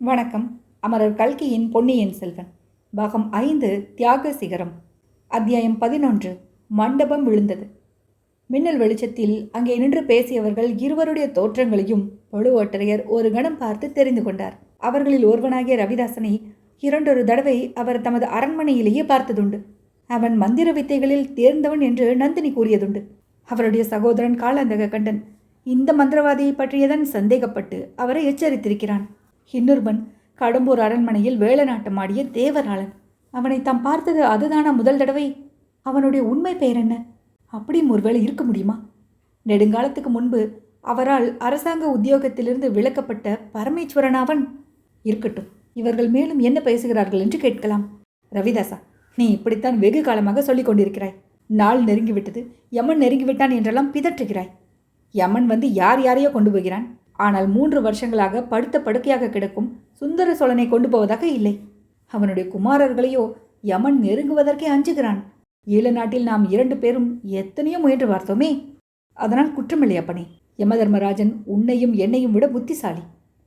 வணக்கம். அமரர் கல்கியின் பொன்னியின் செல்வன் பாகம் 5 தியாக சிகரம். அத்தியாயம் 11 மண்டபம் விழுந்தது. மின்னல் வெளிச்சத்தில் அங்கே நின்று பேசியவர்கள் இருவருடைய தோற்றங்களையும் பழுவேட்டரையர் ஒரு கணம் பார்த்து தெரிந்து கொண்டார். அவர்களில் ஒருவனாகிய ரவிதாசனை இரண்டொரு தடவை அவர் தமது அரண்மனையிலேயே பார்த்ததுண்டு. அவன் மந்திர வித்தைகளில் தேர்ந்தவன் என்று நந்தினி கூறியதுண்டு. அவருடைய சகோதரன் காலாந்தக கண்டன் இந்த மந்திரவாதியை பற்றியதான் சந்தேகப்பட்டு அவரை எச்சரித்திருக்கிறான். இன்னொருவன் கடம்பூர் அரண்மனையில் வேளநாட்டம் ஆடிய தேவராளன். அவனை தாம் பார்த்தது அதுதானா முதல் தடவை? அவனுடைய உண்மை பெயர் என்ன? அப்படியும் ஒருவேளை இருக்க முடியுமா? நெடுங்காலத்துக்கு முன்பு அவரால் அரசாங்க உத்தியோகத்திலிருந்து விலக்கப்பட்ட பரமேஸ்வரனாவன். இருக்கட்டும், இவர்கள் மேலும் என்ன பேசுகிறார்கள் என்று கேட்கலாம். ரவிதாசா, நீ இப்படித்தான் வெகு காலமாக சொல்லிக் கொண்டிருக்கிறாய். நாள் நெருங்கிவிட்டது, யமன் நெருங்கிவிட்டான் என்றெல்லாம் பிதற்றுகிறாய். யமன் வந்து யார் யாரையோ கொண்டு போகிறான். ஆனால் 3 வருஷங்களாக படுத்த படுக்கையாக கிடக்கும் சுந்தர சோழனை கொண்டு போவதாக இல்லை. அவனுடைய குமாரர்களையோ யமன் நெருங்குவதற்கே அஞ்சுகிறான். ஈழ நாட்டில் நாம் 2 பேரும் எத்தனையோ முயன்று பார்த்தோமே. அதனால் குற்றமில்லை அப்பனே. யமதர்மராஜன் உன்னையும் என்னையும் விட புத்திசாலி.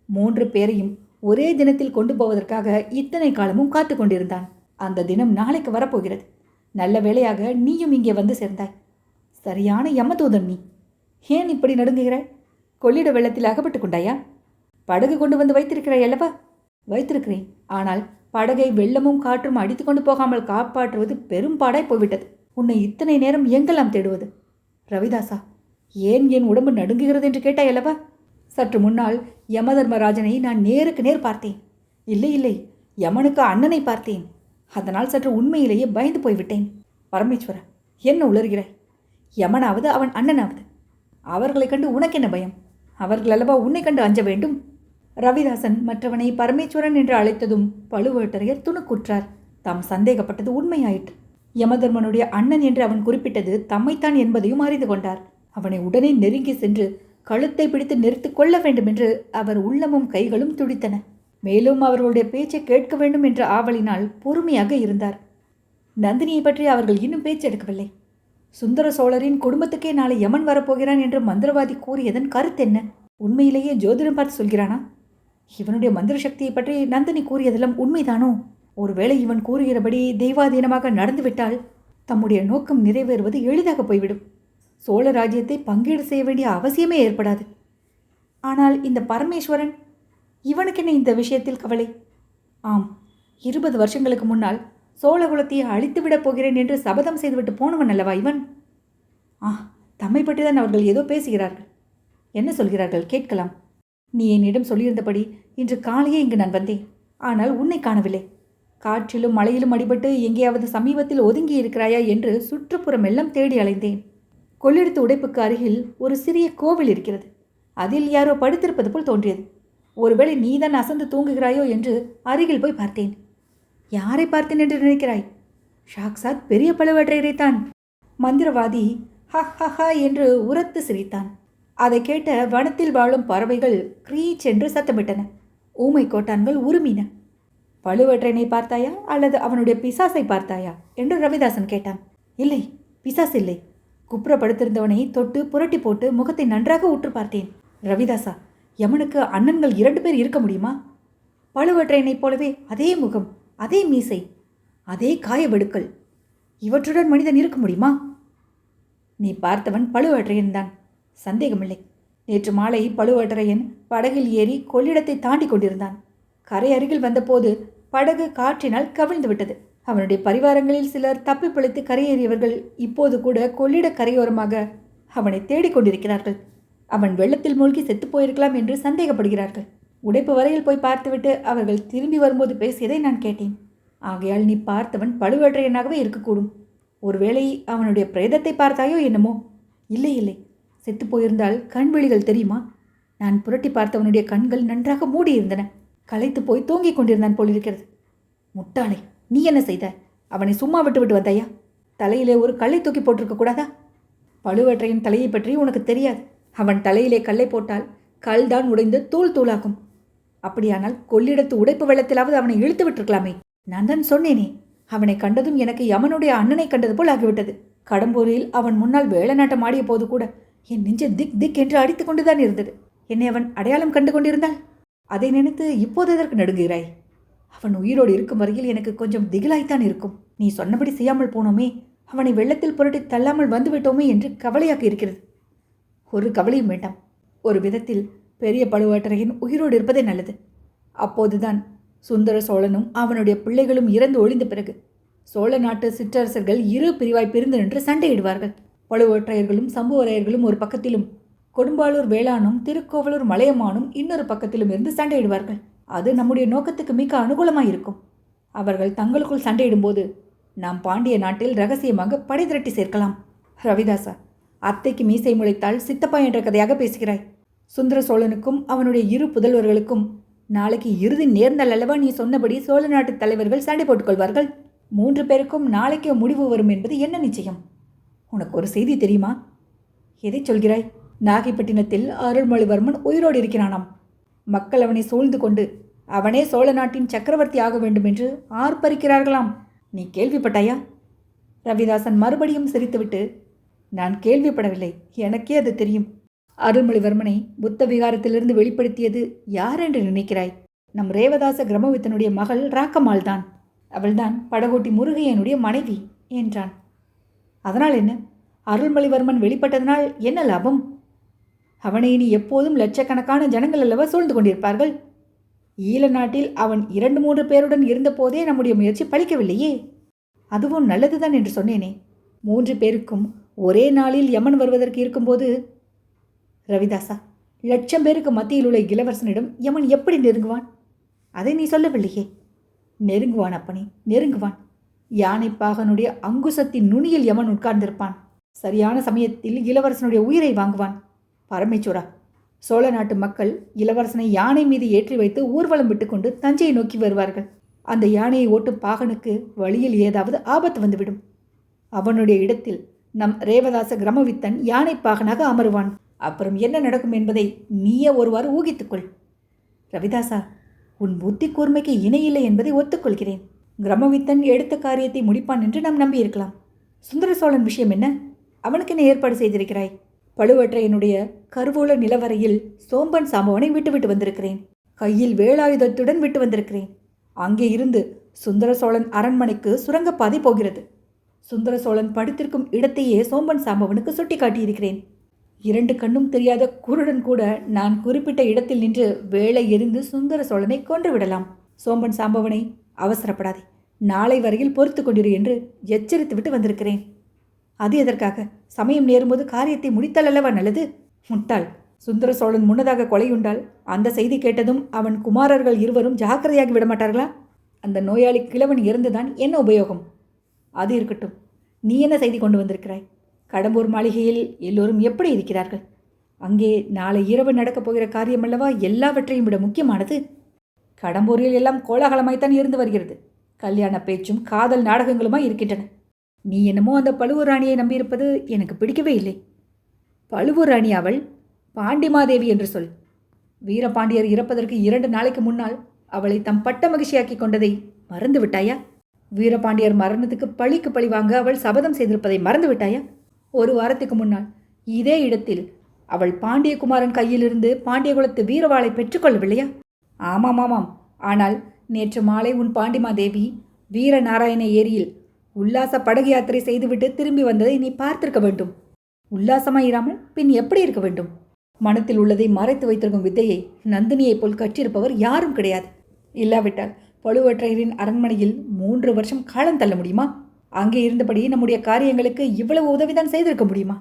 3 பேரையும் ஒரே தினத்தில் கொண்டு போவதற்காக இத்தனை காலமும் காத்து கொண்டிருந்தான். அந்த தினம் நாளைக்கு வரப்போகிறது. நல்ல வேளையாக நீயும் இங்கே வந்து சேர்ந்தாய். சரியான யமதூதன் நீ. ஏன் இப்படி நடுங்குகிறாய்? கொள்ளிட வெள்ளத்தில் அகப்பட்டு கொண்டாயா? படகு கொண்டு வந்து வைத்திருக்கிறாய் அல்லவா? வைத்திருக்கிறேன். ஆனால் படகை வெள்ளமும் காற்றும் அடித்து கொண்டு போகாமல் காப்பாற்றுவது பெரும் பாடாய் போய்விட்டது. உன்னை இத்தனை நேரம் எங்கெல்லாம் தேடுவது? ரவிதாசா, ஏன் என் உடம்பு நடுங்குகிறது என்று கேட்டாய் அல்லவா? சற்று முன்னால் யமதர்மராஜனை நான் நேருக்கு நேர் பார்த்தேன். இல்லை இல்லை, யமனுக்கு அண்ணனை பார்த்தேன். அதனால் சற்று உண்மையிலேயே பயந்து போய்விட்டேன். பரமேஸ்வரா, என்ன உளறுகிறாய்? யமனாவது அவன் அண்ணனாவது, அவர்களை கண்டு உனக்கு என்ன பயம்? அவர்கள் அல்லவா உன்னை கண்டு அஞ்ச வேண்டும். ரவிதாசன் மற்றவனை பரமேஸ்வரன் என்று அழைத்ததும் பழுவேட்டரையர் துணுக்குற்றார். தாம் சந்தேகப்பட்டது உண்மையாயிற்று. யமதர்மனுடைய அண்ணன் என்று அவன் குறிப்பிட்டது தம்மைத்தான் என்பதையும் அறிந்து கொண்டார். அவனை உடனே நெருங்கி சென்று கழுத்தை பிடித்து நிறுத்து கொள்ள வேண்டும் என்று அவர் உள்ளமும் கைகளும் துடித்தன. மேலும் அவர்களுடைய பேச்சை கேட்க வேண்டும் என்ற ஆவலினால் பொறுமையாக இருந்தார். நந்தினியை பற்றி அவர்கள் இன்னும் பேச்செடுக்கவில்லை. சுந்தர சோழரின் குடும்பத்துக்கே நாளை யமன் வரப்போகிறான் என்று மந்திரவாதி கூறியதன் கருத்தென்ன? உண்மையிலேயே ஜோதிடம் பார்த்து சொல்கிறானா? இவனுடைய மந்திர சக்தியை பற்றி நந்தினி கூறியதெல்லாம் உண்மைதானோ? ஒருவேளை இவன் கூறுகிறபடி தெய்வாதீனமாக நடந்துவிட்டால் தம்முடைய நோக்கம் நிறைவேறுவது எளிதாக போய்விடும். சோழ ராஜ்யத்தை பங்கீடு செய்ய வேண்டிய அவசியமே ஏற்படாது. ஆனால் இந்த பரமேஸ்வரன், இவனுக்கென்ன இந்த விஷயத்தில் கவலை? ஆம், 20 வருஷங்களுக்கு முன்னால் சோழகுலத்தை அழித்துவிடப் போகிறேன் என்று சபதம் செய்துவிட்டு போனவன் அல்லவா இவன்? தம்மை பற்றி தான் அவர்கள் ஏதோ பேசுகிறார்கள். என்ன சொல்கிறார்கள் கேட்கலாம். நீ என்னிடம் சொல்லியிருந்தபடி இன்று காலையே இங்கு நான் வந்தேன். ஆனால் உன்னை காணவில்லை. காற்றிலும் மழையிலும் அடிபட்டு எங்கேயாவது சமீபத்தில் ஒதுங்கி இருக்கிறாயா என்று சுற்றுப்புறம் எல்லாம் தேடி அலைந்தேன். கொள்ளிடத்து உடைப்புக்கு அருகில் ஒரு சிறிய கோவில் இருக்கிறது. அதில் யாரோ படுத்திருப்பது போல் தோன்றியது. ஒருவேளை நீதான் அசந்து தூங்குகிறாயோ என்று அருகில் போய் பார்த்தேன். யாரை பார்த்தேன் என்று நினைக்கிறாய்? சாக்சாத் பெரிய பழுவேட்டரையரைத்தான். மந்திரவாதி ஹஹா என்று உரத்து சிரித்தான். அதை கேட்ட வனத்தில் வாழும் பறவைகள் கிரீச் என்று சத்தமிட்டன. ஊமை கோட்டான்கள் உருமின. பழுவேட்டரையனை பார்த்தாயா அல்லது அவனுடைய பிசாசை பார்த்தாயா என்று ரவிதாசன் கேட்டான். இல்லை, பிசாஸ் இல்லை. குப்புறப்படுத்திருந்தவனை தொட்டு புரட்டி போட்டு முகத்தை நன்றாக உற்று பார்த்தேன். ரவிதாசா, யமனுக்கு அண்ணன்கள் 2 பேர் இருக்க முடியுமா? பழுவேட்டரையனைப் போலவே அதே முகம், அதே மீசை, அதே காயவெடுக்கல். இவற்றுடன் மனிதன் இருக்க முடியுமா? நீ பார்த்தவன் பழுவேட்டரையன் தான், சந்தேகமில்லை. நேற்று மாலை பழுவேட்டரையன் படகில் ஏறி கொள்ளிடத்தை தாண்டி கொண்டிருந்தான். கரை அருகில் வந்தபோது படகு காற்றினால் கவிழ்ந்து விட்டது. அவனுடைய பரிவாரங்களில் சிலர் தப்பி பிழைத்து கரையேறியவர்கள் இப்போது கூட கொள்ளிட கரையோரமாக அவனை தேடிக்கொண்டிருக்கிறார்கள். அவன் வெள்ளத்தில் மூழ்கி செத்து போயிருக்கலாம் என்று சந்தேகப்படுகிறார்கள். உடைப்பு வரையில் போய் பார்த்துவிட்டு அவர்கள் திரும்பி வரும்போது பேசியதை நான் கேட்டேன். ஆகையால் நீ பார்த்தவன் பழுவேட்டரையனாகவே இருக்கக்கூடும். ஒருவேளை அவனுடைய பிரேதத்தை பார்த்தாயோ என்னமோ? இல்லை இல்லை, செத்து போயிருந்தால் கண்விழிகள் தெரியுமா? நான் புரட்டி பார்த்தவனுடைய கண்கள் நன்றாக மூடியிருந்தன. களைத்து போய் தூங்கிக் கொண்டிருந்தான் போலிருக்கிறது. முட்டாளை, நீ என்ன செய்தாய்? அவனை சும்மா விட்டு வந்தாயா? தலையிலே ஒரு கல்லை தூக்கி போட்டிருக்க கூடாதா? பழுவேட்டரையன் தலையை பற்றி உனக்கு தெரியாது. அவன் தலையிலே கல்லை போட்டால் கல் தான் உடைந்து தூள் தூளாகும். அப்படியானால் கொள்ளிடத்து உடைப்பு வெள்ளத்திலாவது அவனை இழுத்து விட்டிருக்கலாமே. நான் தான் சொன்னேனே, அவனை கண்டதும் எனக்கு யமனுடைய அண்ணனை கண்டது போல் ஆகிவிட்டது. கடம்பூரில் அவன் முன்னால் வேளநாட்டம் ஆடிய போது கூட என் நெஞ்சு திக் திக் என்று அடித்து கொண்டுதான் இருந்தது. என்னை அவன் அடையாளம் கண்டு கொண்டிருந்தால் அதை நினைத்து இப்போது எதற்கு நடுங்குகிறாய்? அவன் உயிரோடு இருக்கும் வரையில் எனக்கு கொஞ்சம் திகிலாய்த்தான் இருக்கும். நீ சொன்னபடி செய்யாமல் போனோமே, அவனை வெள்ளத்தில் புரட்டி தள்ளாமல் வந்துவிட்டோமே என்று கவலையாக இருக்கிறது. ஒரு கவலையும் வேண்டாம். ஒரு விதத்தில் பெரிய பழுவேட்டரையன் உயிரோடு இருப்பதே நல்லது. அப்போதுதான் சுந்தர சோழனும் அவனுடைய பிள்ளைகளும் இறந்து ஒழிந்த பிறகு சோழ நாட்டு சிற்றரசர்கள் இரு பிரிவாய் பிரிந்து நின்று சண்டையிடுவார்கள். பழுவேற்றையர்களும் சம்புவரையர்களும் ஒரு பக்கத்திலும், கொடும்பாளூர் வேளானும் திருக்கோவலூர் மலையமானும் இன்னொரு பக்கத்திலும் இருந்து சண்டையிடுவார்கள். அது நம்முடைய நோக்கத்துக்கு மிக அனுகூலமாயிருக்கும். அவர்கள் தங்களுக்குள் சண்டையிடும்போது நாம் பாண்டிய நாட்டில் ரகசியமாக படை திரட்டி சேர்க்கலாம். ரவிதாசா, அத்தைக்கு மீசை முளைத்தால் சித்தப்பா என்ற கதையாக பேசுகிறாய். சுந்தர சோழனுக்கும் அவனுடைய இரு புதல்வர்களுக்கும் நாளைக்கு இறுதி நேர்ந்தால் அல்லவா நீ சொன்னபடி சோழ நாட்டு தலைவர்கள் சண்டை போட்டுக்கொள்வார்கள். 3 பேருக்கும் நாளைக்கே முடிவு வரும் என்பது என்ன நிச்சயம்? உனக்கு ஒரு செய்தி தெரியுமா? எதை சொல்கிறாய்? நாகைப்பட்டினத்தில் அருள்மொழிவர்மன் உயிரோடு இருக்கிறானாம். மக்கள் அவனை சூழ்ந்து கொண்டு அவனே சோழ நாட்டின் சக்கரவர்த்தி ஆக வேண்டும் என்று ஆர்ப்பரிக்கிறார்களாம். நீ கேள்விப்பட்டாயா? ரவிதாசன் மறுபடியும் சிரித்துவிட்டு, நான் கேள்விப்படவில்லை, எனக்கே அது தெரியும். அருள்மொழிவர்மனை புத்த விகாரத்திலிருந்து வெளிப்படுத்தியது யார் என்று நினைக்கிறாய்? நம் ரேவதாச கிரமவித்தனுடைய மகள் ராக்கம்மாள் தான். அவள்தான் படகோட்டி முருகையனுடைய மனைவி என்றான். அதனால் என்ன? அருள்மொழிவர்மன் வெளிப்பட்டதனால் என்ன லாபம்? அவனை இனி எப்போதும் லட்சக்கணக்கான ஜனங்கள் அல்லவா சூழ்ந்து கொண்டிருப்பார்கள். ஈழ நாட்டில் அவன் 2-3 பேருடன் இருந்தபோதே நம்முடைய முயற்சி பலிக்கவில்லையே. அதுவும் நல்லதுதான் என்று சொன்னேனே. 3 பேருக்கும் ஒரே நாளில் யமன் வருவதற்கு இருக்கும்போது, ரவிதாசா, 1,00,000 பேருக்கு மத்தியில் உள்ள இளவரசனிடம் யமன் எப்படி நெருங்குவான்? அதை நீ சொல்லவில்லையே. நெருங்குவான் அப்பனே, நெருங்குவான். யானைப்பாகனுடைய அங்குசத்தின் நுனியில் யமன் உட்கார்ந்திருப்பான். சரியான சமயத்தில் இளவரசனுடைய உயிரை வாங்குவான். பரமேச்சூரா, சோழ நாட்டு மக்கள் இளவரசனை யானை மீது ஏற்றி வைத்து ஊர்வலம் விட்டுக்கொண்டு தஞ்சையை நோக்கி வருவார்கள். அந்த யானையை ஓட்டும் பாகனுக்கு வழியில் ஏதாவது ஆபத்து வந்துவிடும். அவனுடைய இடத்தில் நம் ரேவதாச கிரமவித்தன் யானை பாகனாக அமருவான். அப்புறம் என்ன நடக்கும் என்பதை நீயே ஒருவாறு ஊகித்துக்கொள். ரவிதாசா, உன் புத்தி கூர்மைக்கு இணையில்லை என்பதை ஒத்துக்கொள்கிறேன். கிரமவித்தன் எடுத்த காரியத்தை முடிப்பான் என்று நாம் நம்பியிருக்கலாம். சுந்தர சோழன் விஷயம் என்ன? அவனுக்கு என்ன ஏற்பாடு செய்திருக்கிறாய்? பழுவேற்றையனுடைய கருவூல நிலவரையில் சோம்பன் சாம்பவனை விட்டுவிட்டு வந்திருக்கிறேன். கையில் வேலாயுதத்துடன் விட்டு வந்திருக்கிறேன். அங்கே இருந்து சுந்தர சோழன் அரண்மனைக்கு சுரங்கப்பாதை போகிறது. சுந்தர சோழன் படுத்திருக்கும் இடத்தையே சோம்பன் சாம்பவனுக்கு சுட்டி காட்டியிருக்கிறேன். 2 கண்ணும் தெரியாத குருடன் கூட நான் குறிப்பிட்ட இடத்தில் நின்று வேலை எறிந்து சுந்தர சோழனை கொன்று விடலாம். சோம்பன் சாம்பவனை அவசரப்படாதே, நாளை வரையில் பொறுத்து கொண்டிரு என்று எச்சரித்து விட்டு வந்திருக்கிறேன். அது எதற்காக? சமயம் நேரும்போது காரியத்தை முடித்தால் அல்லவா நல்லது. முட்டாள், சுந்தர சோழன் முன்னதாக கொலையுண்டால் அந்த செய்தி கேட்டதும் அவன் குமாரர்கள் இருவரும் ஜாக்கிரதையாகி விடமாட்டார்களா? அந்த நோயாளி கிழவன் இறந்துதான் என்ன உபயோகம்? அது இருக்கட்டும், நீ என்ன செய்தி கொண்டு வந்திருக்கிறாய்? கடம்பூர் மாளிகையில் எல்லோரும் எப்படி இருக்கிறார்கள்? அங்கே நாளை இரவு நடக்கப் போகிற காரியமல்லவா எல்லாவற்றையும் விட முக்கியமானது. கடம்பூரில் எல்லாம் கோலாகலமாய்த்தான் இருந்து வருகிறது. கல்யாண பேச்சும் காதல் நாடகங்களுமாய் இருக்கின்றன. நீ என்னமோ அந்த பழுவூர் ராணியை நம்பியிருப்பது எனக்கு பிடிக்கவே இல்லை. பழுவூர் ராணி அவள் பாண்டிமாதேவி என்று சொல். வீரபாண்டியர் இறப்பதற்கு 2 நாளைக்கு முன்னால் அவளை தம் பட்ட மகிழ்ச்சியாக்கி கொண்டதை மறந்து விட்டாயா? வீரபாண்டியர் மரணத்துக்கு பழிக்கு பழி வாங்க அவள் சபதம் செய்திருப்பதை மறந்து விட்டாயா? 1 வாரத்துக்கு முன்னால் இதே இடத்தில் அவள் பாண்டியகுமாரன் கையிலிருந்து பாண்டியகுலத்து வீரவாளை பெற்றுக்கொள்ளவில்லையா? ஆமாம் ஆமாம். ஆனால் நேற்று மாலை உன் பாண்டிமாதேவி வீரநாராயண ஏரியில் உல்லாச படகு யாத்திரை செய்துவிட்டு திரும்பி வந்ததை நீ பார்த்திருக்க வேண்டும். உல்லாசமாயிராமல் பின் எப்படி இருக்க வேண்டும்? மனத்தில் உள்ளதை மறைத்து வைத்திருக்கும் வித்தையை நந்தினியைப் போல் கற்றிருப்பவர் யாரும் கிடையாது. இல்லாவிட்டால் பழுவேற்றையரின் அரண்மனையில் 3 வருஷம் காலம் தள்ள முடியுமா? அங்கே இருந்தபடி நம்முடைய காரியங்களுக்கு இவ்வளவு உதவிதான் செய்திருக்க முடியுமா?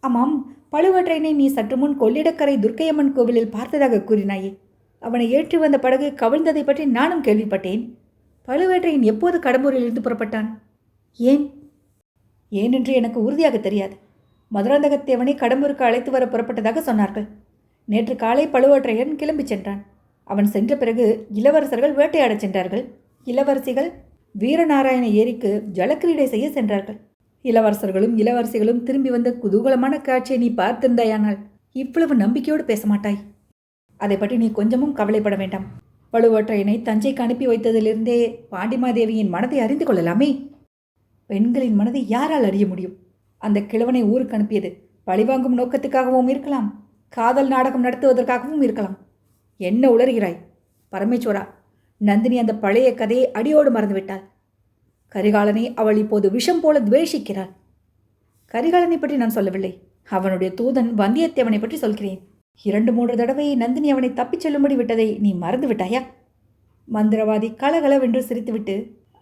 ஆமாம், பழுவேற்றையனை நீ சற்று முன் கொள்ளிடக்கரை துர்க்கையம்மன் கோவிலில் பார்த்ததாக கூறினாயே. அவனை ஏற்றி வந்த படகு கவிழ்ந்ததை பற்றி நானும் கேள்விப்பட்டேன். பழுவேற்றையன் எப்போது கடம்பூரில் இருந்து புறப்பட்டான்? ஏனென்று எனக்கு உறுதியாக தெரியாது. மதுராந்தகத்தேவனை கடம்பூருக்கு அழைத்து வர புறப்பட்டதாக சொன்னார்கள். நேற்று காலை பழுவேற்றையன் கிளம்பி சென்றான். அவன் சென்ற பிறகு இளவரசர்கள் வேட்டையாடச் சென்றார்கள். இளவரசிகள் வீரநாராயண ஏரிக்கு ஜலக்கிரீடை செய்ய சென்றார்கள். இளவரசர்களும் இளவரசிகளும் திரும்பி வந்த குதூகலமான காட்சியை நீ பார்த்திருந்தாயானால் இவ்வளவு நம்பிக்கையோடு பேச மாட்டாய். அதை பற்றி நீ கொஞ்சமும் கவலைப்பட வேண்டாம். பழுவேற்றையனை தஞ்சைக்கு அனுப்பி வைத்ததிலிருந்தே பாண்டிமாதேவியின் மனதை அறிந்து கொள்ளலாமே. பெண்களின் மனதை யாரால் அறிய முடியும்? அந்த கிழவனை ஊருக்கு அனுப்பியது பழிவாங்கும் நோக்கத்துக்காகவும் இருக்கலாம், காதல் நாடகம் நடத்துவதற்காகவும் இருக்கலாம். என்ன உளறுகிறாய்? பரமேஸ்வரா, நந்தினி அந்த பழைய கதையை அடியோடு மறந்துவிட்டாள். கரிகாலனை அவள் இப்போது விஷம் போல துவேஷிக்கிறாள். கரிகாலனை பற்றி நான் சொல்லவில்லை. அவனுடைய தூதன் வந்தியத்தேவனை பற்றி சொல்கிறேன். 2-3 தடவை நந்தினி அவனை தப்பிச் செல்லும்படி விட்டதை நீ மறந்து விட்டாயா? மந்திரவாதி கலகலவென்று சிரித்துவிட்டு,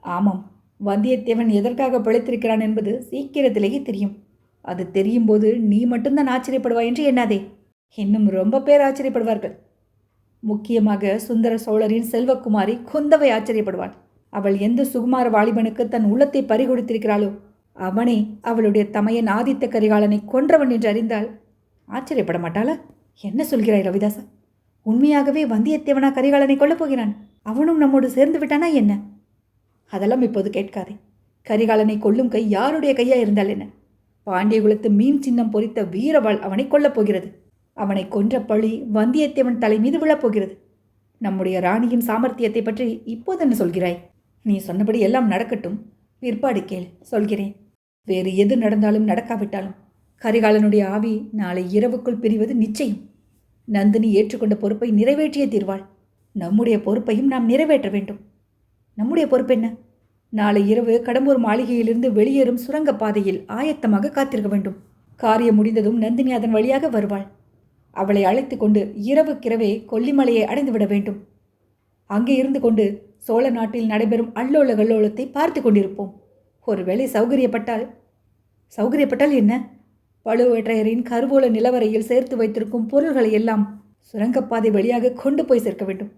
ஆமாம், வந்தியத்தேவன் எதற்காக பிழைத்திருக்கிறான் என்பது சீக்கிரத்திலேயே தெரியும். அது தெரியும் போது நீ மட்டும்தான் ஆச்சரியப்படுவாய் என்று எண்ணாதே. இன்னும் ரொம்ப பேர் ஆச்சரியப்படுவார்கள். முக்கியமாக சுந்தர சோழரின் செல்வக்குமாரி குந்தவை ஆச்சரியப்படுவாள். அவள் எந்த சுகுமார வாலிபனுக்கு தன் உள்ளத்தை பறிகொடுத்திருக்கிறாளோ அவனே அவளுடைய தமையன் ஆதித்த கரிகாலனை கொன்றவன் என்று அறிந்தால் ஆச்சரியப்பட மாட்டாளா? என்ன சொல்கிறாய் ரவிதாசா? உண்மையாகவே வந்தியத்தேவனா கரிகாலனை கொல்லப் போகிறான்? அவனும் நம்மோடு சேர்ந்து விட்டானா என்ன? அதெல்லாம் இப்போது கேட்காதே. கரிகாலனை கொல்லும் கை யாருடைய கையா இருந்தால் என்ன? பாண்டியகுலத்து மீன் சின்னம் பொறித்த வீரவாள் அவனை கொல்லப் போகிறது. அவனை கொன்ற பழி வந்தியத்தேவன் தலை மீது விழப்போகிறது. நம்முடைய ராணியின் சாமர்த்தியத்தை பற்றி இப்போது என்ன சொல்கிறாய்? நீ சொன்னபடி எல்லாம் நடக்கட்டும், பிற்பாடு கேள், சொல்கிறேன். வேறு எது நடந்தாலும் நடக்காவிட்டாலும் கரிகாலனுடைய ஆவி நாளை இரவுக்குள் பிரிவது நிச்சயம். நந்தினி ஏற்றுக்கொண்ட பொறுப்பை நிறைவேற்றியே தீர்வாள். நம்முடைய பொறுப்பையும் நாம் நிறைவேற்ற வேண்டும். நம்முடைய பொறுப்பு என்ன? நாளை இரவு கடம்பூர் மாளிகையிலிருந்து வெளியேறும் சுரங்கப்பாதையில் ஆயத்தமாக காத்திருக்க வேண்டும். காரியம் முடிந்ததும் நந்தினி அதன் வழியாக வருவாள். அவளை அழைத்து கொண்டு இரவுக்கிரவே கொல்லிமலையை அடைந்துவிட வேண்டும். அங்கே இருந்து கொண்டு சோழ நாட்டில் நடைபெறும் அல்லோல கல்லோலத்தை பார்த்து கொண்டிருப்போம். ஒருவேளை சௌகரியப்பட்டால் என்ன? பழுவேற்றையரின் கருவூல நிலவரையில் சேர்த்து வைத்திருக்கும் பொருள்களை எல்லாம் சுரங்கப்பாதை வழியாக கொண்டு போய் சேர்க்க வேண்டும்.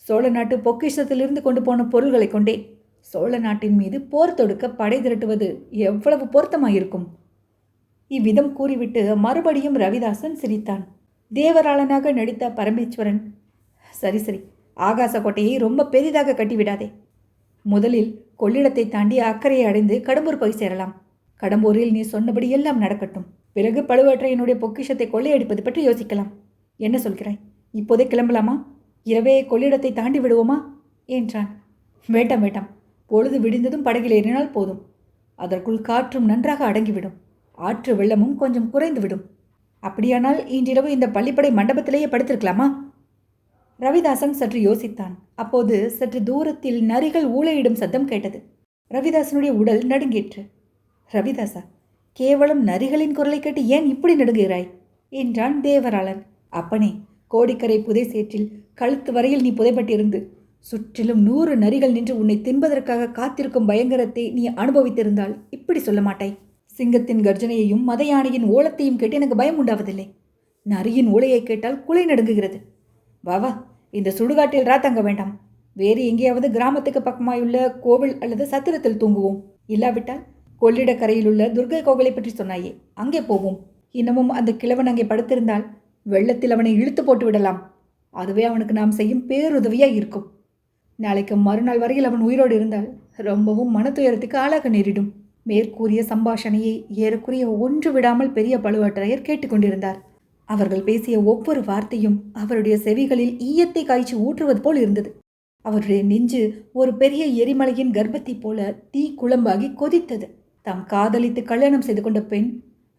சோழ நாட்டு பொக்கிஷத்திலிருந்து கொண்டு போன பொருள்களை கொண்டே சோழ நாட்டின் மீது போர் தொடுக்க படை திரட்டுவது எவ்வளவு பொருத்தமாயிருக்கும். இவ்விதம் கூறிவிட்டு மறுபடியும் ரவிதாசன் சிரித்தான். தேவராளனாக நடித்த பரமேஸ்வரன், சரி சரி, ஆகாச கோட்டையை ரொம்ப பெரிதாக கட்டிவிடாதே. முதலில் கொள்ளிடத்தை தாண்டி அக்கறையை அடைந்து கடம்பூர் போய் சேரலாம். கடம்பூரில் நீ சொன்னபடி எல்லாம் நடக்கட்டும். பிறகு பழுவேற்றையனுடைய பொக்கிஷத்தை கொள்ளையடிப்பது பற்றி யோசிக்கலாம். என்ன சொல்கிறாய்? இப்போதே கிளம்பலாமா? இரவே கொள்ளிடத்தை தாண்டி விடுவோமா என்றான். வேண்டாம் வேண்டாம், பொழுது விடிந்ததும் படகில் ஏறினால் போதும். அதற்குள் காற்றும் நன்றாக அடங்கிவிடும். ஆற்று வெள்ளமும் கொஞ்சம் குறைந்துவிடும். அப்படியானால் இன்றிரவு இந்த பள்ளிப்படை மண்டபத்திலேயே படுத்திருக்கலாமா? ரவிதாசன் சற்று யோசித்தான். அப்போது சற்று தூரத்தில் நரிகள் ஊளையிடும் சத்தம் கேட்டது. ரவிதாசனுடைய உடல் நடுங்கிற்று. ரவிதாசா, கேவலம் நரிகளின் குரலை கேட்டு ஏன் இப்படி நடுங்குகிறாய் என்றான் தேவராளன். அப்பனே, கோடிக்கரை புதை சேற்றில் கழுத்து வரையில் நீ புதைப்பட்டிருந்து சுற்றிலும் 100 நரிகள் நின்று உன்னை தின்பதற்காக காத்திருக்கும் பயங்கரத்தை நீ அனுபவித்திருந்தால் இப்படி சொல்ல மாட்டாய். சிங்கத்தின் கர்ஜனையையும் மத யானையின் ஓலத்தையும் கேட்டு எனக்கு பயம் உண்டாவதில்லை. நரியின் ஓலையை கேட்டால் குலை நடுங்குகிறது. வா, இந்த சுடுகாட்டில் ராத்தங்க வேண்டாம். வேறு எங்கேயாவது கிராமத்துக்கு பக்கமாயுள்ள கோவில் அல்லது சத்திரத்தில் தூங்குவோம். இல்லாவிட்டால் கொள்ளிடக்கரையில் உள்ள துர்கை கோவிலை பற்றி சொன்னாயே, அங்கே போவோம். இன்னமும் அந்த கிழவன் அங்கே படுத்திருந்தால் வெள்ளத்தில் அவனை இழுத்து போட்டு விடலாம். அதுவே அவனுக்கு நாம் செய்யும் பேருதவியாக இருக்கும். நாளைக்கு மறுநாள் வரையில் அவன் உயிரோடு இருந்தால் ரொம்பவும் மனத்துயரத்துக்கு ஆளாக நேரிடும். மேற்கூறிய சம்பாஷணையை ஏறக்குறைய ஒன்று விடாமல் பெரிய பழுவேட்டரையர் கேட்டுக்கொண்டிருந்தார். அவர்கள் பேசிய ஒவ்வொரு வார்த்தையும் அவருடைய செவிகளில் ஈயத்தை காய்ச்சி ஊற்றுவது போல் இருந்தது. அவருடைய நெஞ்சு ஒரு பெரிய எரிமலையின் கர்ப்பத்தை போல தீ குழம்பாகி கொதித்தது. தாம் காதலித்து கல்யாணம் செய்து கொண்ட பெண்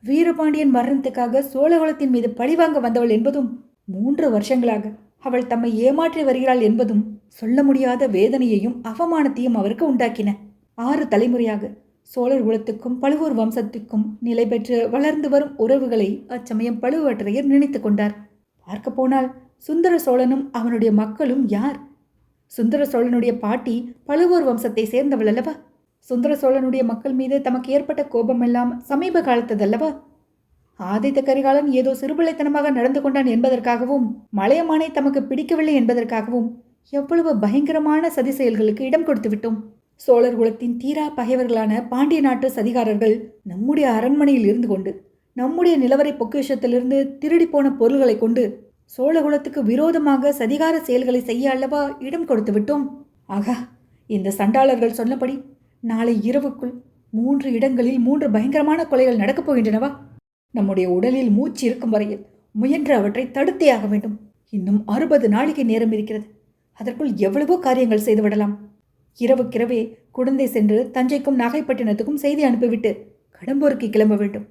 வீரபாண்டியன் மரணத்துக்காக சோழகுலத்தின் மீது பழிவாங்க வந்தவள் என்பதும் 3 வருஷங்களாக அவள் தம்மை ஏமாற்றி வருகிறாள் என்பதும் சொல்ல முடியாத வேதனையையும் அவமானத்தையும் அவருக்கு உண்டாக்கின. 6 தலைமுறையாக சோழர் குலத்துக்கும் பழுவூர் வம்சத்துக்கும் நிலை பெற்று வளர்ந்து வரும் உறவுகளை அச்சமயம் பழுவேட்டரையர் நினைத்து கொண்டார். பார்க்க போனால் சுந்தர சோழனும் அவனுடைய மக்களும் யார்? சுந்தர சோழனுடைய பாட்டி பழுவூர் வம்சத்தை சேர்ந்தவள் அல்லவா? சுந்தர சோழனுடைய மக்கள் மீது தமக்கு ஏற்பட்ட கோபமெல்லாம் சமீப காலத்ததல்லவா? ஆதித்த கரிகாலன் ஏதோ சிறுபிள்ளைத்தனமாக நடந்து கொண்டான் என்பதற்காகவும் மலையமானை தமக்கு பிடிக்கவில்லை என்பதற்காகவும் எவ்வளவு பயங்கரமான சதி செயல்களுக்கு இடம் கொடுத்து விட்டோம். சோழர் குலத்தின் தீரா பகைவர்களான பாண்டிய நாட்டு சதிகாரர்கள் நம்முடைய அரண்மனையில் இருந்து கொண்டு நம்முடைய நிலவரை பொக்கிஷத்திலிருந்து திருடி போன பொருள்களை கொண்டு சோழகுலத்துக்கு விரோதமாக சதிகார செயல்களை செய்ய அல்லவா இடம் கொடுத்து விட்டோம். ஆகா, இந்த சண்டாளர்கள் சொன்னபடி நாளை இரவுக்குள் 3 இடங்களில் 3 பயங்கரமான கொலைகள் நடக்கப் போகின்றனவா? நம்முடைய உடலில் மூச்சு இருக்கும் வரையில் முயன்று அவற்றை தடுத்தே ஆக வேண்டும். இன்னும் 60 நாளிகை நேரம் இருக்கிறது. அதற்குள் எவ்வளவோ காரியங்கள் செய்துவிடலாம். இரவுக்கிரவே குடந்தை சென்று தஞ்சைக்கும் நாகைப்பட்டினத்துக்கும் செய்தி அனுப்பிவிட்டு கடம்பூருக்கு கிளம்ப வேண்டும்.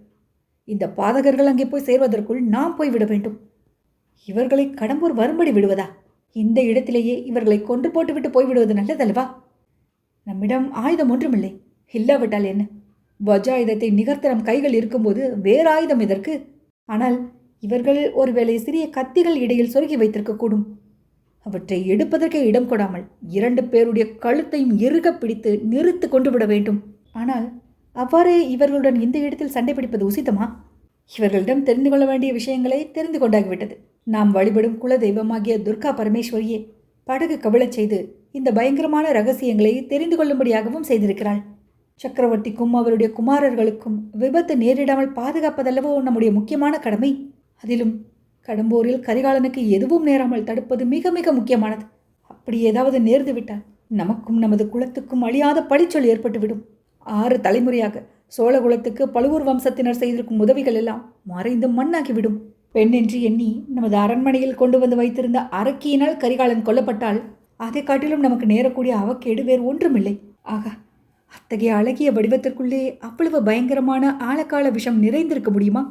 இந்த பாதகர்கள் அங்கே போய் சேர்வதற்குள் நாம் போய்விட வேண்டும். இவர்களை கடம்பூர் வரும்படி விடுவதா? இந்த இடத்திலேயே இவர்களை கொன்று போட்டுவிட்டு போய்விடுவது நல்லதல்லவா? நம்மிடம் ஆயுதம் ஒன்றுமில்லை. இல்லாவிட்டால் என்ன? வஜ்ராயுதத்தை நிகர்த்த நம் கைகள் இருக்கும்போது வேறு ஆயுதம் எதற்கு? ஆனால் இவர்கள் ஒருவேளை சிறிய கத்திகள் இடையில் சொருகி வைத்திருக்கக்கூடும். அவற்றை எடுப்பதற்கே இடம் கொடாமல் 2 பேருடைய கழுத்தையும் இறுக பிடித்து நிறுத்து கொண்டு விட வேண்டும். ஆனால் அவ்வாறு இவர்களுடன் இந்த இடத்தில் சண்டை பிடிப்பது உசிதமா? இவர்களிடம் தெரிந்து கொள்ள வேண்டிய விஷயங்களை தெரிந்து கொண்டாகிவிட்டது. நாம் வழிபடும் குல தெய்வமாகிய துர்கா பரமேஸ்வரியே படகு கவிழச் செய்து இந்த பயங்கரமான ரகசியங்களை தெரிந்து கொள்ளும்படியாகவும் செய்திருக்கிறாள். சக்கரவர்த்திக்கும் அவருடைய குமாரர்களுக்கும் விபத்து நேரிடாமல் பாதுகாப்பதல்லவோ நம்முடைய முக்கியமான கடமை. அதிலும் கடம்போரில் கரிகாலனுக்கு எதுவும் நேராமல் தடுப்பது மிக மிக முக்கியமானது. அப்படி ஏதாவது நேர்ந்து விட்டால் நமக்கும் நமது குலத்துக்கும் அழியாத பழிச்சொல் ஏற்பட்டுவிடும். 6 தலைமுறையாக சோழ குலத்துக்கு பழுவூர் வம்சத்தினர் செய்திருக்கும் உதவிகள் எல்லாம் மறைந்து மண்ணாகிவிடும். பெண் என்று எண்ணி நமது அரண்மனையில் கொண்டு வந்து வைத்திருந்த அரக்கியினால் கரிகாலன் கொல்லப்பட்டால் அதை காட்டிலும் நமக்கு நேரக்கூடிய அவக்கேடு வேறு ஒன்றுமில்லை. ஆகா, அத்தகைய அழகிய வடிவத்திற்குள்ளே அவ்வளவு பயங்கரமான ஆழக்கால விஷம் நிறைந்திருக்க முடியுமா?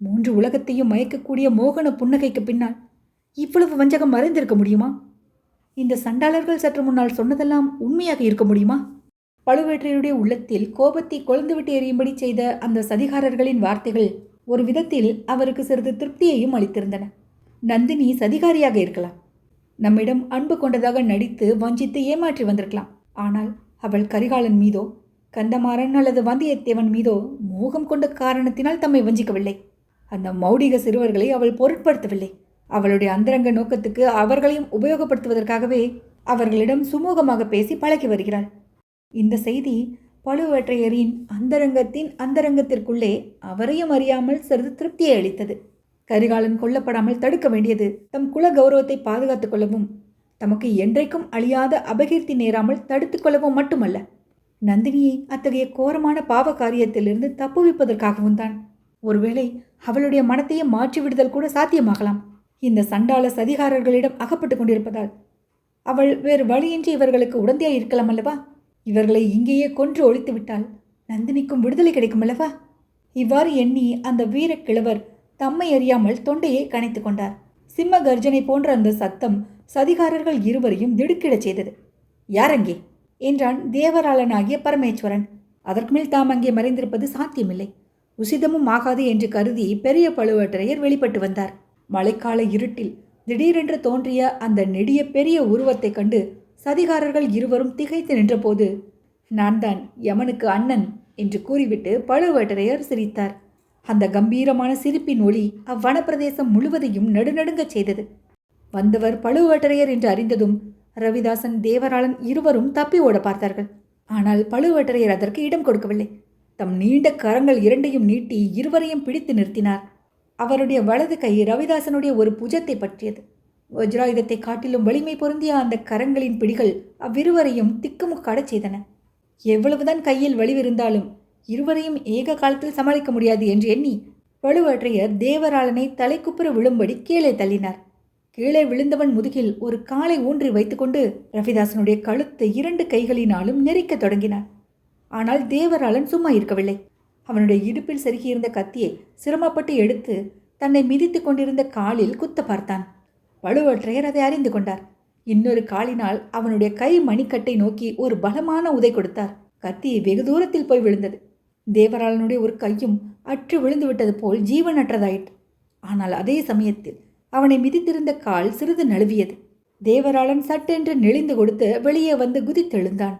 3 உலகத்தையும் மயக்கக்கூடிய மோகன புன்னகைக்கு பின்னால் இவ்வளவு வஞ்சகம் மறைந்திருக்க முடியுமா? இந்த சண்டாளர்கள் சற்று முன்னால் சொன்னதெல்லாம் உண்மையாக இருக்க முடியுமா? பழுவேற்றையருடைய உள்ளத்தில் கோபத்தை கொழுந்துவிட்டு எறியும்படி செய்த அந்த சதிகாரர்களின் வார்த்தைகள் ஒரு விதத்தில் அவருக்கு சிறிது திருப்தியையும் அளித்திருந்தன. நந்தினி சதிகாரியாக இருக்கலாம், நம்மிடம் அன்பு கொண்டதாக நடித்து வஞ்சித்து ஏமாற்றி வந்திருக்கலாம். ஆனால் அவள் கரிகாலன் மீதோ கந்தமாறன் அல்லது வந்தியத்தேவன் மீதோ மோகம் கொண்ட காரணத்தினால் தம்மை வஞ்சிக்கவில்லை. அந்த மௌடிக சிறுவர்களை அவள் பொருட்படுத்தவில்லை. அவளுடைய அந்தரங்க நோக்கத்துக்கு அவர்களையும் உபயோகப்படுத்துவதற்காகவே அவர்களிடம் சுமூகமாக பேசி பழகி வருகிறாள். இந்த செய்தி பழுவேற்றையரின் அந்தரங்கத்தின் அந்தரங்கத்திற்குள்ளே அவரையும் அறியாமல் சிறிது திருப்தியை அளித்தது. கரிகாலன் கொல்லப்படாமல் தடுக்க வேண்டியது தம் குல கௌரவத்தை பாதுகாத்துக் கொள்ளவும், தமக்கு என்றைக்கும் அழியாத அபகீர்த்தி நேராமல் தடுத்துக் கொள்ளவும் மட்டுமல்ல, நந்தினியை அத்தகைய கோரமான பாவ காரியத்திலிருந்து தப்புவிப்பதற்காகவும் தான். ஒருவேளை அவளுடைய மனத்தையே மாற்றிவிடுதல் கூட சாத்தியமாகலாம். இந்த சண்டாள சதிகாரர்களிடம் அகப்பட்டு கொண்டிருப்பதால் அவள் வேறு வழியின்றி இவர்களுக்கு உடந்தையாய் இருக்கலாம் அல்லவா? இவர்களை இங்கேயே கொன்று ஒழித்து விட்டால் நந்தினிக்கும் விடுதலை கிடைக்கும் அல்லவா? இவ்வாறு எண்ணி அந்த வீரக்கிழவர் தம்மை அறியாமல் தொண்டையை கனைத்து கொண்டார். சிம்ம கர்ஜனை போன்ற அந்த சத்தம் சதிகாரர்கள் இருவரையும் திடுக்கிடச் செய்தது. யாரங்கே என்றான் தேவராளனாகிய பரமேஸ்வரன். அதற்கு மேல் தாம் அங்கே மறைந்திருப்பது சாத்தியமில்லை, உசிதமும் ஆகாது என்று கருதி பெரிய பழுவேட்டரையர் வெளிப்பட்டு வந்தார். மழைக்கால இருட்டில் திடீரென்று தோன்றிய அந்த நெடிய பெரிய உருவத்தை கண்டு சதிகாரர்கள் இருவரும் திகைத்து நின்றபோது, நான் தான் யமனுக்கு அண்ணன் என்று கூறிவிட்டு பழுவேட்டரையர் சிரித்தார். அந்த கம்பீரமான சிரிப்பின் ஒளி அவ்வனப்பிரதேசம் முழுவதையும் நடுநடுங்கச் செய்தது. வந்தவர் பழுவேட்டரையர் என்று அறிந்ததும் ரவிதாசன் தேவராளன் இருவரும் தப்பி ஓட பார்த்தார்கள். ஆனால் பழுவேட்டரையர் அதற்கு இடம் கொடுக்கவில்லை. தம் நீண்ட கரங்கள் இரண்டையும் நீட்டி இருவரையும் பிடித்து நிறுத்தினார். அவருடைய வலது கை ரவிதாசனுடைய ஒரு புஜத்தை பற்றியது. வஜ்ராயுதத்தை காட்டிலும் வலிமை பொருந்திய அந்த கரங்களின் பிடிகள் அவ்விருவரையும் திக்குமுக்காடச் செய்தன. எவ்வளவுதான் கையில் வலிவிருந்தாலும் இருவரையும் ஏக காலத்தில் சமாளிக்க முடியாது என்று எண்ணி பழுவேற்றையர் தேவராளனை தலைக்குப்புற விழும்படி கீழே தள்ளினார். கீழே விழுந்தவன் முதுகில் ஒரு காலை ஊன்றி வைத்துக்கொண்டு ரவிதாசனுடைய கழுத்தை 2 கைகளினாலும் நெரிக்க தொடங்கினார். ஆனால் தேவராளன் சும்மா இருக்கவில்லை. அவனுடைய இடுப்பில் செருகியிருந்த கத்தியை சிரமப்பட்டு எடுத்து தன்னை மிதித்து கொண்டிருந்த காலில் குத்த பார்த்தான். பழுவேற்றையர் அதை அறிந்து கொண்டார். இன்னொரு காலினால் அவனுடைய கை மணிக்கட்டை நோக்கி ஒரு பலமான உதை கொடுத்தார். கத்தி வெகு தூரத்தில் போய் விழுந்தது. தேவராளனுடைய ஒரு கையும் அற்று விழுந்து விட்டது போல் ஜீவனற்றதாயிற்று. ஆனால் அதே சமயத்தில் அவனை மிதித்திருந்த கால் சிறிது நழுவியது. தேவராளன் சட்டென்று நெளிந்து கொடுத்து வெளியே வந்து குதித்தெழுந்தான்.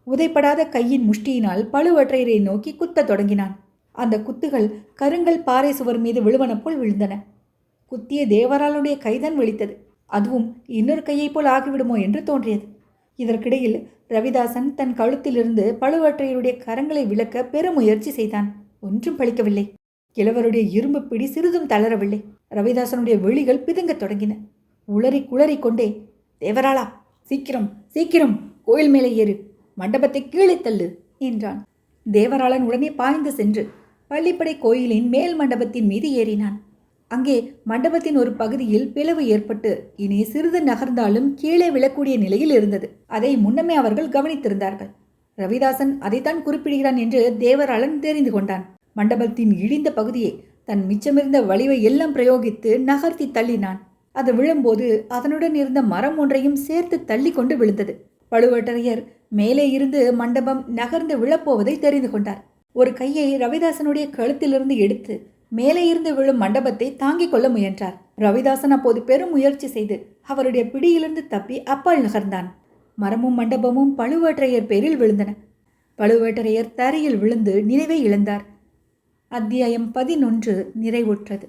உதைப்படாத கையின் முஷ்டியினால் பழுவேற்றையரை நோக்கி குத்தத் தொடங்கினான். அந்த குத்துகள் கருங்கல் பாறை சுவர் மீது விழுவன போல் விழுந்தன. குத்திய தேவராளனுடைய கைதான் வெளித்தது. அதுவும் இன்னொரு கையைப் போல் ஆகிவிடுமோ என்று தோன்றியது. இதற்கிடையில் ரவிதாசன் தன் கழுத்திலிருந்து பழுவேற்றையருடைய கரங்களை விலக்க பெருமுயற்சி செய்தான். ஒன்றும் பலிக்கவில்லை. கிழவருடைய இரும்பு பிடி சிறிதும் தளரவில்லை. ரவிதாசனுடைய விழிகள் பிதுங்கத் தொடங்கின. உளறி குளறி கொண்டே, தேவராளா, சீக்கிரம் சீக்கிரம் கோயில் மேலே ஏறு, மண்டபத்தை கீழே தள்ளு என்றான். தேவராளன் உடனே பாய்ந்து சென்று பள்ளிப்படை கோயிலின் மேல் மண்டபத்தின் மீது ஏறினான். அங்கே மண்டபத்தின் ஒரு பகுதியில் பிளவு ஏற்பட்டு இனி சிறிது நகர்ந்தாலும் கீழே விழக்கூடிய நிலையில் இருந்தது. அதை முன்னமே அவர்கள் கவனித்திருந்தார்கள். ரவிதாசன் அதைத்தான் குறிப்பிடுகிறான் என்று தேவராளன் தெரிந்து கொண்டான். மண்டபத்தின் இடிந்த பகுதியை தன் மிச்சமிருந்த வலிவை எல்லாம் பிரயோகித்து நகர்த்தி தள்ளினான். அது விழும்போது அதனுடன் இருந்த மரம் ஒன்றையும் சேர்த்து தள்ளி கொண்டு விழுந்தது. பழுவேட்டரையர் மேலே இருந்து மண்டபம் நகர்ந்து விழப்போவதை தெரிந்து கொண்டார். ஒரு கையை ரவிதாசனுடைய கழுத்திலிருந்து எடுத்து மேலே இருந்து விழும் மண்டபத்தை தாங்கிக் கொள்ள முயன்றார். ரவிதாசன் அப்போது பெரும் முயற்சி செய்து அவருடைய பிடியிலிருந்து தப்பி அப்பால் நகர்ந்தான். மரமும் மண்டபமும் பழுவேட்டரையர் பேரில் விழுந்தன. பழுவேட்டரையர் தரையில் விழுந்து நினைவை இழந்தார். அத்தியாயம் 11 நிறைவுற்றது.